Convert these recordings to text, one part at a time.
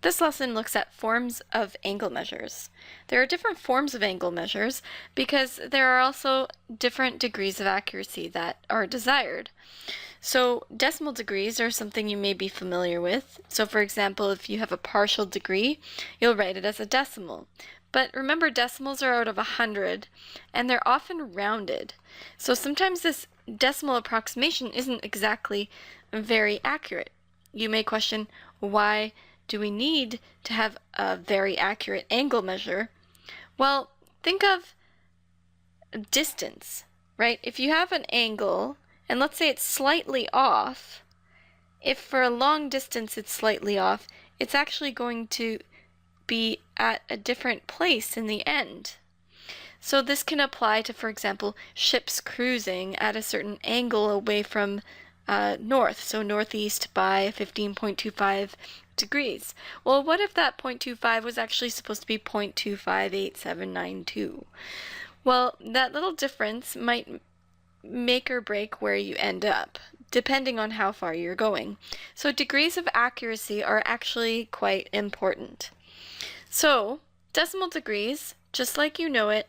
This lesson looks at forms of angle measures. There are different forms of angle measures because there are also different degrees of accuracy that are desired. So decimal degrees are something you may be familiar with. So for example, if you have a partial degree, you'll write it as a decimal. But remember, decimals are out of 100, and they're often rounded. So sometimes this decimal approximation isn't exactly very accurate. You may question, why do we need to have a very accurate angle measure? Well, think of distance, right? If you have an angle, and let's say it's slightly off, if for a long distance it's slightly off, it's actually going to be at a different place in the end. So this can apply to, for example, ships cruising at a certain angle away from north, so northeast by 15.25 degrees. Well, what if that 0.25 was actually supposed to be 0.258792? Well, that little difference might make or break where you end up, depending on how far you're going. So degrees of accuracy are actually quite important. So decimal degrees, just like you know it,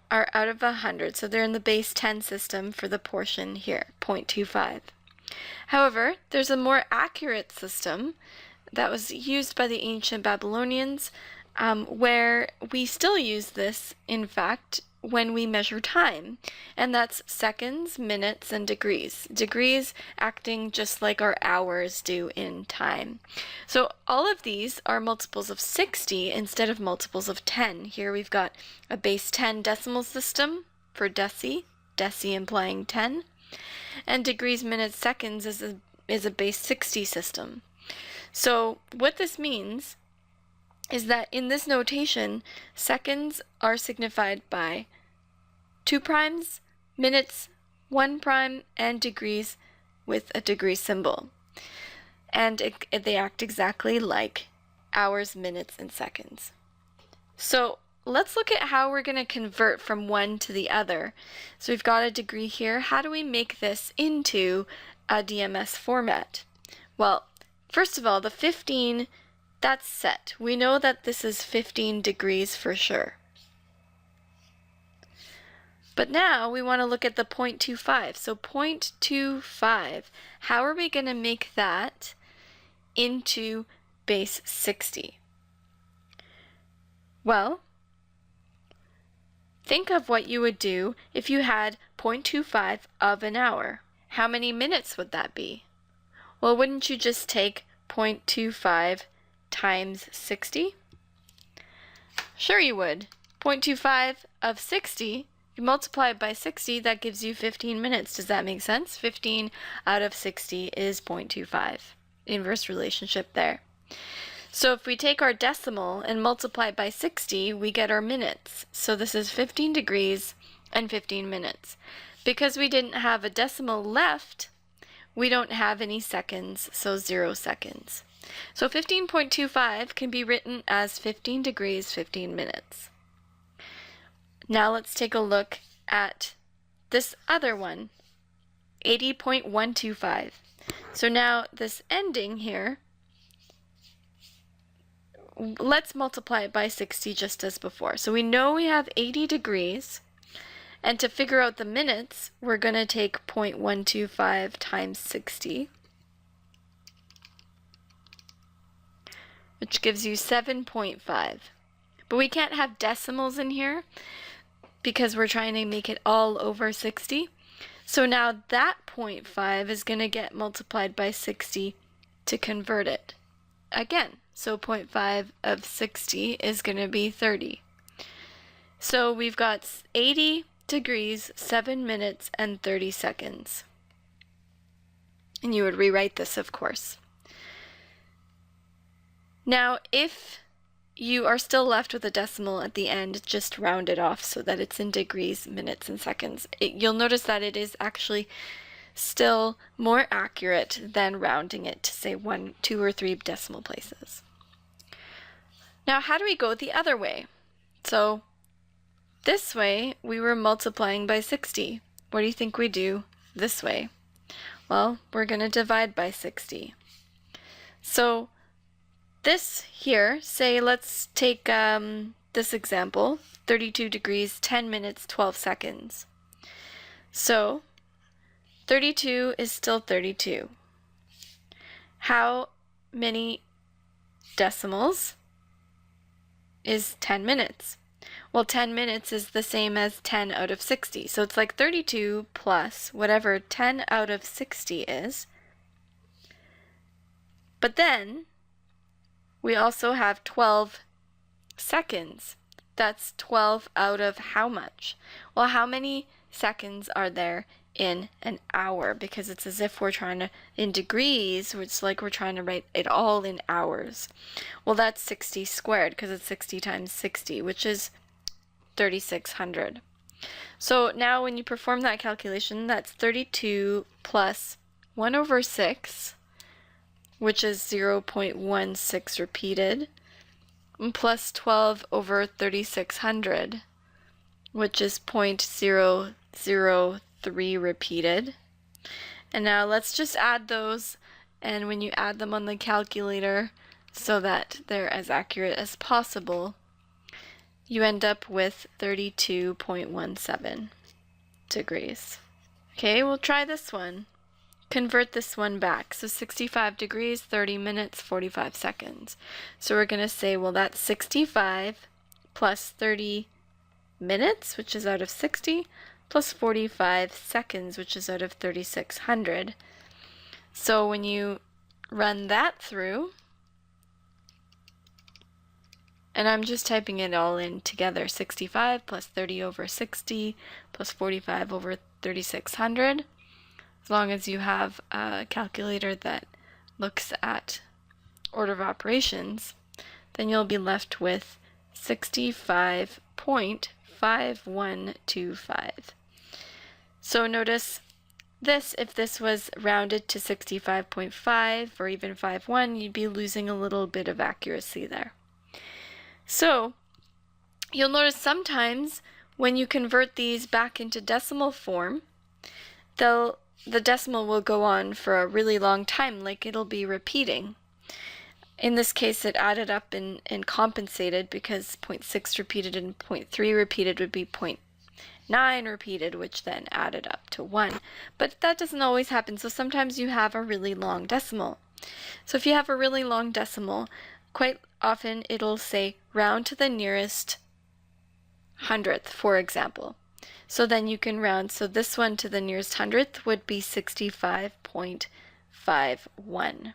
are out of 100, so they're in the base 10 system for the portion here, 0.25. However, there's a more accurate system that was used by the ancient Babylonians, where we still use this, in fact, when we measure time, and that's seconds, minutes, and degrees. Degrees acting just like our hours do in time. So all of these are multiples of 60 instead of multiples of 10. Here we've got a base 10 decimal system for deci implying 10, and degrees, minutes, seconds is a base 60 system. So what this means is that in this notation, seconds are signified by 2 primes, minutes 1 prime, and degrees with a degree symbol. And they act exactly like hours, minutes, and seconds. So let's look at how we're going to convert from one to the other. So we've got a degree here. How do we make this into a DMS format? Well, first of all, the 15, that's set. We know that this is 15 degrees for sure. But now we want to look at the 0.25. So 0.25, how are we going to make that into base 60? Well, think of what you would do if you had 0.25 of an hour. How many minutes would that be? Well, wouldn't you just take 0.25 times 60? Sure you would. 0.25 of 60, you multiply it by 60, that gives you 15 minutes. Does that make sense? 15 out of 60 is 0.25. Inverse relationship there. So if we take our decimal and multiply it by 60, we get our minutes. So this is 15 degrees and 15 minutes. Because we didn't have a decimal left, we don't have any seconds, so 0 seconds. So 15.25 can be written as 15 degrees, 15 minutes. Now let's take a look at this other one, 80.125. So now this ending here, let's multiply it by 60 just as before. So we know we have 80 degrees, and to figure out the minutes, we're going to take 0.125 times 60, which gives you 7.5. But we can't have decimals in here because we're trying to make it all over 60. So now that 0.5 is going to get multiplied by 60 to convert it. Again, so 0.5 of 60 is going to be 30. So we've got 80 degrees, 7 minutes, and 30 seconds. And you would rewrite this, of course. Now, if you are still left with a decimal at the end, just round it off so that it's in degrees, minutes, and seconds. You'll notice that it is actually still more accurate than rounding it to say 1, 2, or 3 decimal places. Now, how do we go the other way? So this way, we were multiplying by 60. What do you think we do this way? Well, we're going to divide by 60. So this here, say let's take this example, 32 degrees, 10 minutes, 12 seconds. So 32 is still 32. How many decimals is 10 minutes? Well, 10 minutes is the same as 10 out of 60. So it's like 32 plus whatever 10 out of 60 is. But then we also have 12 seconds. That's 12 out of how much? Well, how many seconds are there in an hour? Because it's as if we're trying to, in degrees, it's like we're trying to write it all in hours. Well, that's 60 squared because it's 60 times 60, which is 3,600. So now when you perform that calculation, that's 32 plus 1 over 6, which is 0.16 repeated, plus 12 over 3,600, which is 0.003 repeated. And now let's just add those, and when you add them on the calculator so that they're as accurate as possible, you end up with 32.17 degrees. Okay, we'll try this one. Convert this one back. So 65 degrees, 30 minutes, 45 seconds. So we're going to say, well, that's 65 plus 30 minutes, which is out of 60, plus 45 seconds, which is out of 3,600. So when you run that through, and I'm just typing it all in together, 65 plus 30 over 60 plus 45 over 3,600. As long as you have a calculator that looks at order of operations, then you'll be left with 65.5125. So notice this, if this was rounded to 65.5 or even 5.1, you'd be losing a little bit of accuracy there. So you'll notice sometimes when you convert these back into decimal form, the decimal will go on for a really long time, like it'll be repeating. In this case, it added up and compensated because 0.6 repeated and 0.3 repeated would be 0.9 repeated, which then added up to 1. But that doesn't always happen, so sometimes you have a really long decimal. So if you have a really long decimal, quite often it'll say round to the nearest hundredth, for example. So then you can round, so this one to the nearest hundredth would be 65.51.